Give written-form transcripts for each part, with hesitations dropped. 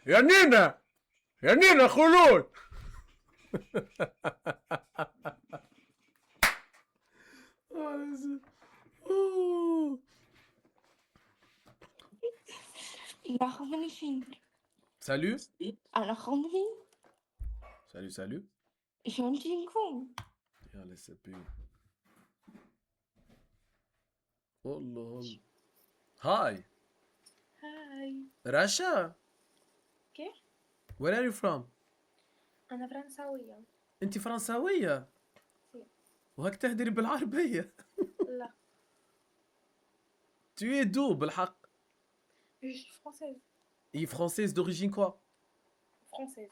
يا نينا يا نينا خلود. Alors, magnifique. Salut. Alors, magnifique. Salut, salut. Gentilkum. يلا سبي. والله. هاي. Hi. رشا. كيف؟ Where are you from? أنا فرنساوية. انت فرنساوية؟ سي. وهك تهدري بالعربية. لا. Tu es d'où بالحق؟ Je suis française. Et française d'origine quoi? Française.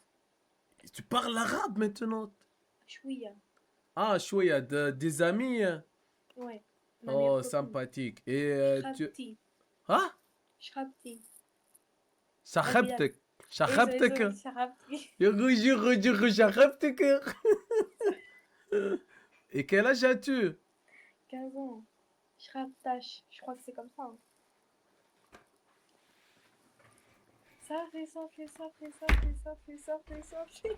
Tu parles l'arabe maintenant? شوية. Ah, شوية des amis. Ouais. Oh, sympathique. Et tu... شخبتي. ها؟ شخبتي. شخبتك. شخبتك. شخبتي. يغو شخبتك. Et quel âge as-tu? 15 ans. شخبتاش. Je crois que c'est comme ça. Hein. Ça fait, ça fait, ça fait, ça fait, ça fait, ça fait, ça fait.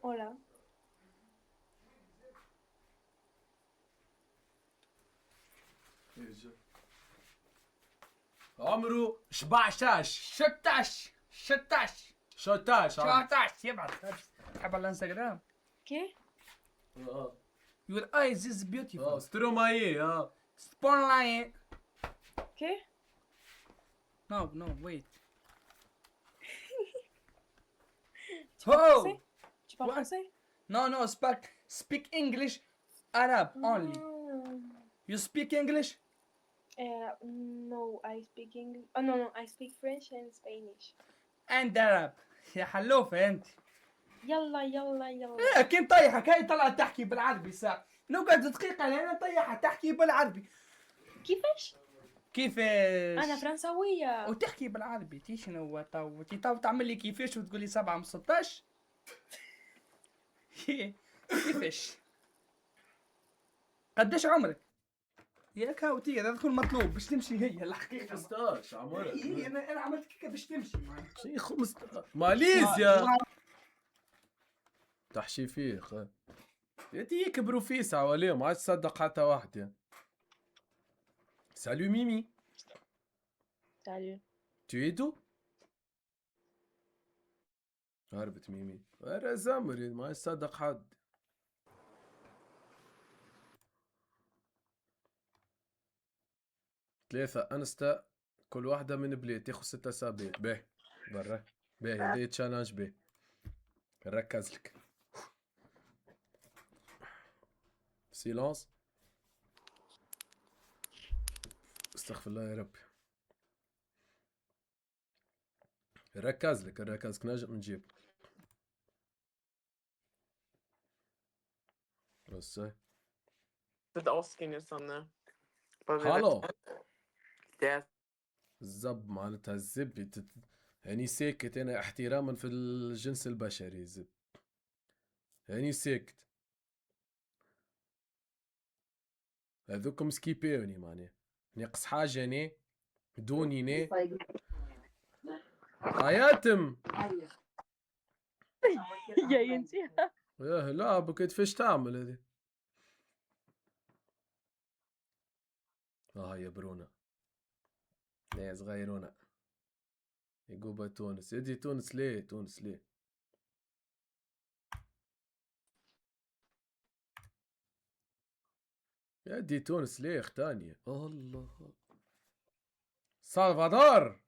Voilà. عمرو شبعشاش شتاش شتاش شوتاش. شتاش يبعث تحب على الانستغرام. كيف؟ Your eyes is beautiful. ستروماي. Spotlight. كيف؟ No, wait. Tu parles Oh! français? Tu parles What? français? No, speak English, Arab only. You speak English? No, I speak English. Oh, no, I speak French and Spanish. And Arab. يا حلوفة انت. يلا يلا يلا. ايه كي نطيحك هاي طلعت تحكي بالعربي ساعة. نقعد دقيقة لين نطيحها تحكي بالعربي. كيفاش؟ كيفاش؟ أنا فرنساوية. وتحكي بالعربي تي شنو تو تعمل لي كيفاش وتقول لي 7 من 16. كيفاش؟ قداش عمرك؟ ياك هاوتي هذا تكون مطلوب باش تمشي هي الحقيقة. 15 عمرك. إيه انا عملت كيكه باش تمشي. شي 15 ماليزيا. تحشي فيه يدي يكبروا فيه ساعة وليه ما عادش تصدق حتى واحد يعني. سالو ميمي. Salut. Tu es d'où? هربت ميمي. ورا زمري ما عادش تصدق حد. ثلاثة انستا كل واحدة من بلاد تاخذ 6 اسابيع. باهي برا. باهي هذا تشالنج باهي. نركز لك. سيلانس. استغفر الله يا ربي. نركز لك نجم نجيب. بس Det Oscar Sanne. هالو. Det الزب معناتها الزب يعني ساكت. انا احتراما في الجنس البشري زب يعني ساكت. هذوكم سكيبيوني معناها ناقص حاجة ني دوني ني حياتم. يا انتي. ياه لا بكيت فيش تعمل هذي. يا برونا يا صغيرونا يقوبا تونس. يدي تونس ليه تونس ليه؟ يدي تونس ليه اختانية؟ الله. سالفادور.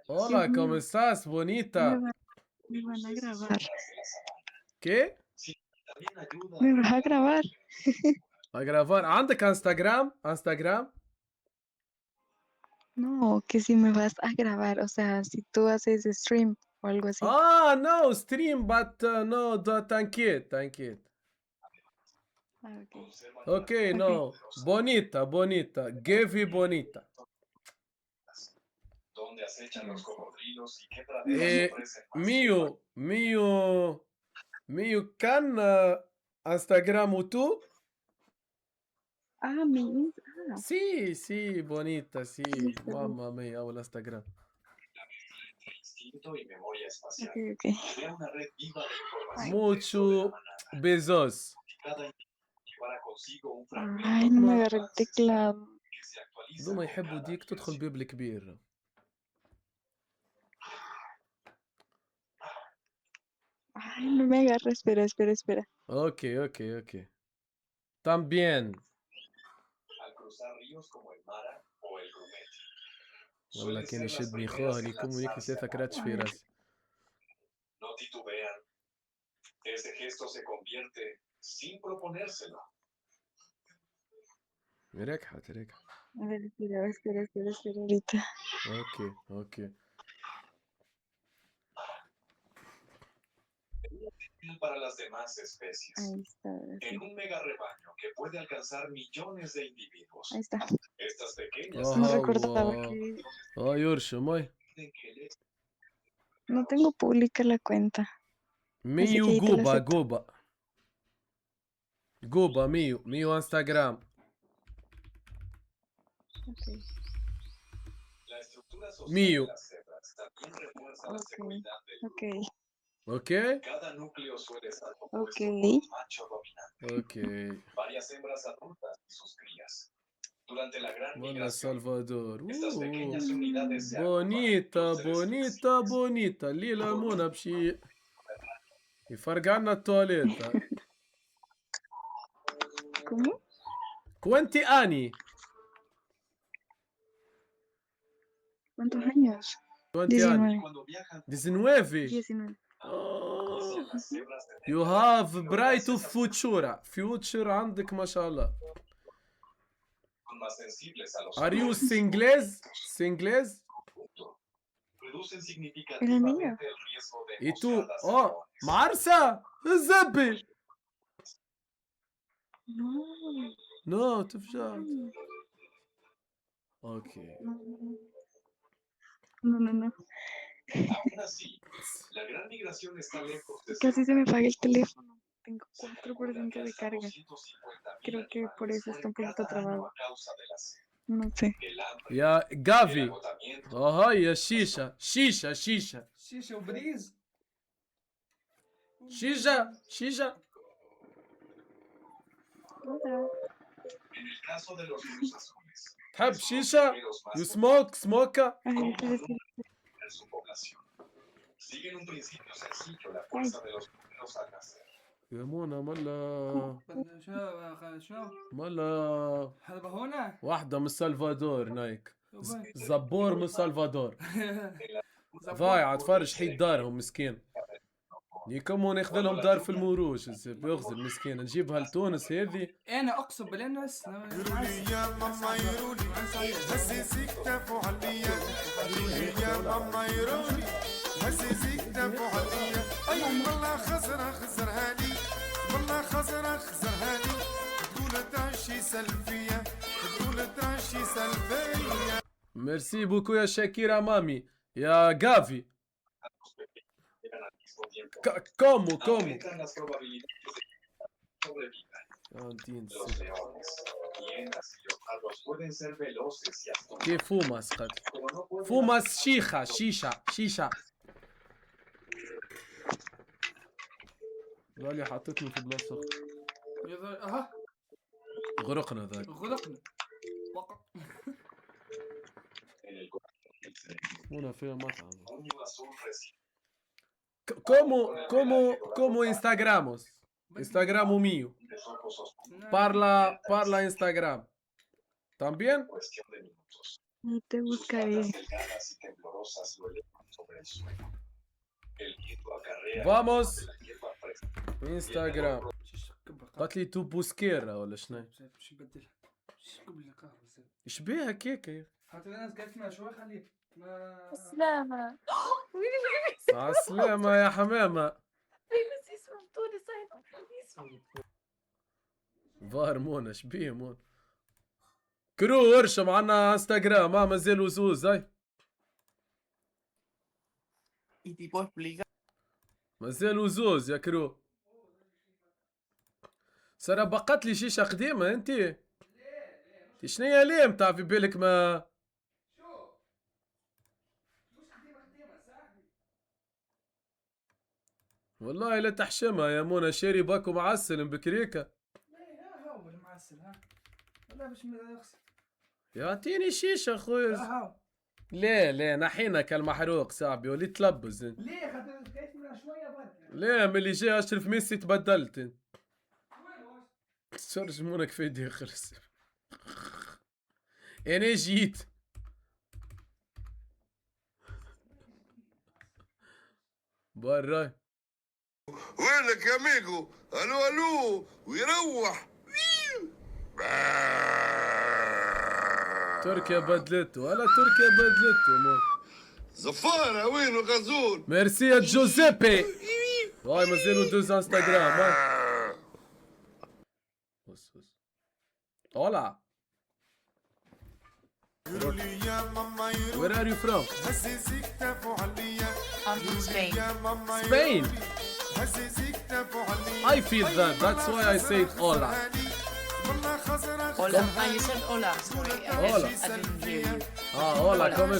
Hola, ¿cómo estás, bonita? Me van a grabar. ¿Qué? Me vas a grabar. A grabar. ¿عندك انستغرام؟ انستغرام؟ No, que si me vas a grabar, o sea, si tú haces stream o algo así. Ah, no, stream, but no, t'inquiète, t'inquiète. Okay. Okay, no. Bonita, bonita. Gavi bonita. donde acechan los cocodrilos y qué إيه، praderas ofrecen más ميو كان انستغرام تو Ah, mi sí bonita sí Listo. mamma mía o Instagram instinto y memoria espacial. Ok, ok. Crea una red viva de información mucho dentro de la manada. besos Cada individuo llevará consigo un fragmento Ay, no me هما agarré el teclado. que se actualiza دوما con يحبوا cada ديك تدخل migración. بيب الكبير Ay, no me agarra. Espera. اوكي también Al cruzar ríos como el Mara o el Grumeti. والله Suelen كان ser las يشدني primeras خوه en ليكم ويك lanzarse ثلاثة al كراتش agua. في راسي No titubean. Ese gesto se convierte sin proponérselo. ركحت A ver, espera ahorita. اوكي Para las demás especies. Ahí está. ahora sí. En un mega rebaño que puede alcanzar millones de individuos. Ahí está. Estas pequeñas No اه recordaba هو que اه يرشم اي deciden que el no tengo pública la cuenta. ميو que ahí te la جوبا acepto. جوبا ميو انستغرام Ok. La estructura social Mío. de las cebras también refuerza la Ok. seguridad del grupo. Ok. اوكي Cada núcleo suele estar compuesto Ok. por un macho dominante, اوكي varias hembras adultas y sus crías. Durante la gran والله migración, سلفادور estas pequeñas أوه. unidades se بونيتا agrupan. بونيتا الليلة منى بشي يفرق عنا التواليت ¿Cómo? كوانتي اني ¿Cuántos años? كوانتي اني 19. Cuando viajan, 19 19. آه. las cebras de You have bright future عندك ما شاء الله son más sensibles a los Are you olores. singles Reducen El significativamente el riesgo de y tú emboscadas اه leones. معرسة الزبي No. نو تفجعت اوكي No. Aún así, la gran migración está lejos de ser Casi se me apaga el teléfono. Tengo Se 4% calcula de hasta carga. 250.000 Creo que por animales eso está un mueren poquito cada año trabado. a causa de la sed, No sé. el hambre, يا el جافي agotamiento. هاي يا شيشة شيشة شيشه وبريز. شيشة Hola. En el caso de los virus azules, تحب que son los شيشة primeros más يو سموكا Ay, comunes espera, espera. en su población. Siguen un principio sencillo, la fuerza de los primeros al nacer. يا منى ملا شنو؟ ملا هذا هنا؟ واحدة من سلفادور نايك زبور من سلفادور زبور. ضايعة تفرج حيد دارهم مسكين يكمون ياخذ لهم دار في الموروش بيغزل مسكين نجيبها لتونس هذه انا اقسم بالله الناس يرولي يا ماما يرولي هزيزي كتافو عليا يرولي يا ماما يرولي هزيزي كتافو عليا اي والله خزرها لي والله خزرها لي تقول تعشي سلفية تقول تعشي سلفية ميرسي بوكو يا شاكيرا مامي يا جافي Llegan al mismo tiempo. كومو Aumentan las probabilidades de que sobrevivan. Los كومو leones, hienas y leopardos pueden ser veloces y astutos, كيف فوماس قد pero no pueden فوماس شيشة غالي حطتني في بلاصة اها غرقنا ذاك غلقنا وقع. en el corazón. هنا فيها مطعم Un azul recibe como Instagramo mío ojos oscuros parla Instagram también en cuestión de minutos. Ahí te Sus buscaré. patas delgadas y temblorosas lo elevan sobre el suelo. El viento acarrea Vamos. de la hierba fresca. Instagram قالت لي تو بوسكيرا ولا شنو باش نبدلها باش نقبل القهوه زين. ايش بيها كيكه يا حتى الناس قالت لنا شويه خليه ما سلامة. مع السلامة يا حمامة بس اسمه تونس اسمه. ظاهر منى ايش بيه منى كرو ارشم عنا انستغرام مازال وزوز هاي y tipo explica مازالوا زوز يا كرو. سارة بقت لي شيشة قديمة انتي شنيا ليه متاع في بالك ما والله لا تحشمها يا منى شاري باكو معسل بكريكة. لا هاو المعسل ها ولا باش يغسل يعطيني شيشة خويا. هاو لا نحينا كالمحروق صاحبي وليت تلبز انت. ليه خاطر تكيف منها شويه برك لا ملي جاي اشرف ميسي تبدلت انت. تشرج منك في يدي خرس. انا جيت برا. وينك يا ميجو؟ الو الو ويروح. تركيا بدلته ولا تركيا بدلته مو. زفارة وينه غزول؟ ميرسي يا جوزيبي. هاي مازالوا دوز انستغرام ها. بص هولا. Where are you from? I'm from Spain. Spain. I feel that. That's why I said hola. Hola. Ah, you said hola. Sorry. Hola. I didn't hear you. Ah, hola. ¿Cómo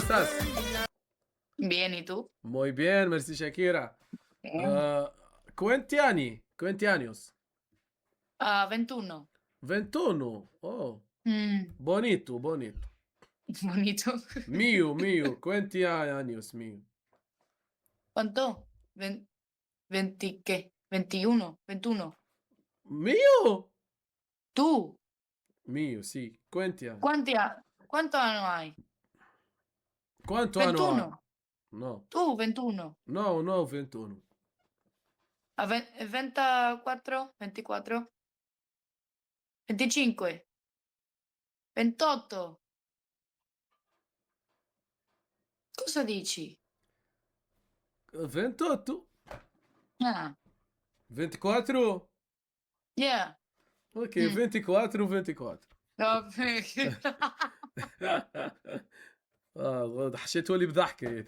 estás? Bien, ¿y tú? Muy bien, merci Shakira. ¿Cuántos años? 21. 21. Oh, Mm, bonito. bonito. Mío. ¿Cuántos años mío? ¿Cuánto? 20, ¿qué? 21. 21. ¿Mío? ¿Tú? Mío, sí. ¿Cuántos? ¿Cuántos años hay? ¿Cuántos años? 21. No, Tú, 21. no, 21. 24, 24. 25. 28. Cosa dici? 28. Ah, 24. yeah. Ok, Mm. 24. Okay. حشيت ولي بضحكة يعني.